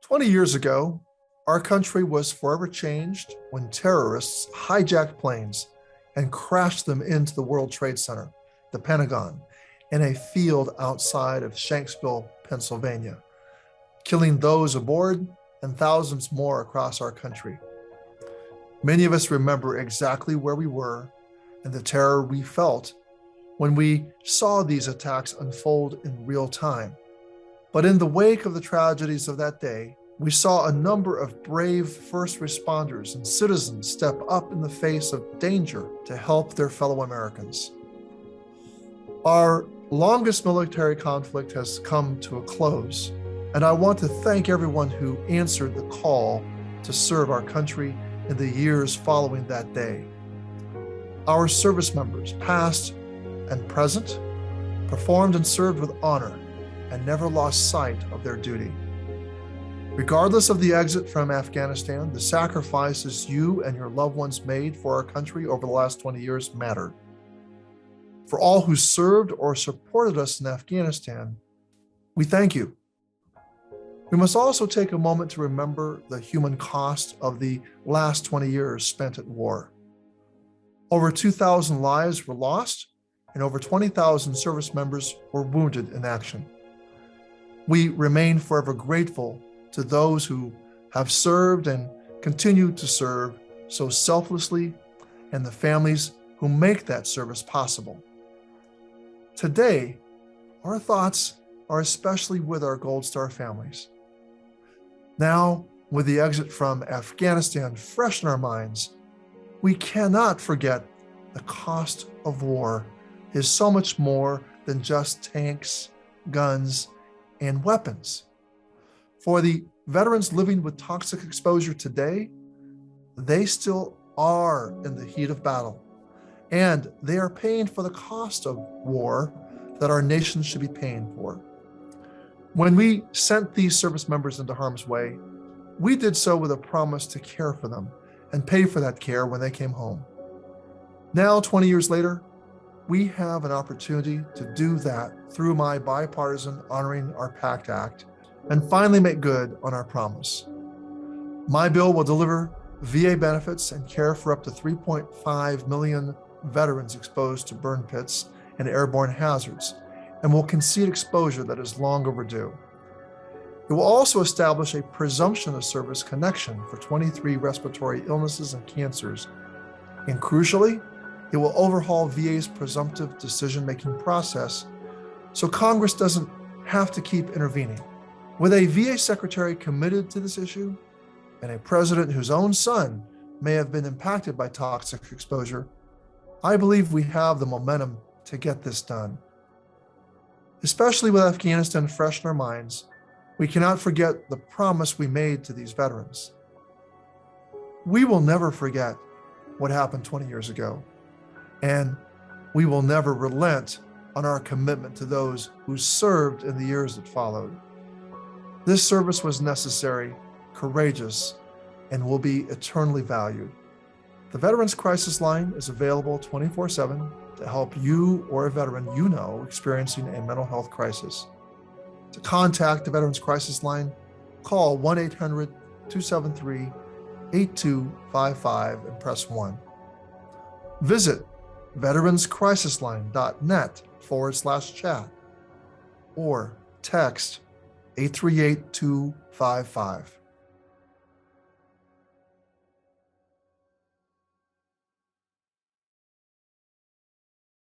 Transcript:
20 years ago, our country was forever changed when terrorists hijacked planes and crashed them into the World Trade Center, the Pentagon, and a field outside of Shanksville, Pennsylvania, killing those aboard and thousands more across our country. Many of us remember exactly where we were and the terror we felt when we saw these attacks unfold in real time. But in the wake of the tragedies of that day, we saw a number of brave first responders and citizens step up in the face of danger to help their fellow Americans. Our longest military conflict has come to a close, and I want to thank everyone who answered the call to serve our country in the years following that day. Our service members, past and present, performed and served with honor and never lost sight of their duty. Regardless of the exit from Afghanistan, the sacrifices you and your loved ones made for our country over the last 20 years mattered. For all who served or supported us in Afghanistan, we thank you. We must also take a moment to remember the human cost of the last 20 years spent at war. Over 2,000 lives were lost, and over 20,000 service members were wounded in action. We remain forever grateful to those who have served and continue to serve so selflessly, and the families who make that service possible. Today, our thoughts are especially with our Gold Star families. Now, with the exit from Afghanistan fresh in our minds, we cannot forget the cost of war is so much more than just tanks, guns, and weapons. For the veterans living with toxic exposure today, they still are in the heat of battle, and they are paying for the cost of war that our nation should be paying for. When we sent these service members into harm's way, we did so with a promise to care for them and pay for that care when they came home. Now, 20 years later, we have an opportunity to do that through my bipartisan Honoring Our Pact Act and finally make good on our promise. My bill will deliver VA benefits and care for up to 3.5 million veterans exposed to burn pits and airborne hazards, and will concede exposure that is long overdue. It will also establish a presumption of service connection for 23 respiratory illnesses and cancers. And crucially, it will overhaul VA's presumptive decision-making process so Congress doesn't have to keep intervening. With a VA secretary committed to this issue and a president whose own son may have been impacted by toxic exposure, I believe we have the momentum to get this done. Especially with Afghanistan fresh in our minds, we cannot forget the promise we made to these veterans. We will never forget what happened 20 years ago, and we will never relent on our commitment to those who served in the years that followed. This service was necessary, courageous, and will be eternally valued. The Veterans Crisis Line is available 24/7 to help you or a veteran you know experiencing a mental health crisis. To contact the Veterans Crisis Line, call 1-800-273-8255 and press 1. Visit veteranscrisisline.net/chat or text 838-255.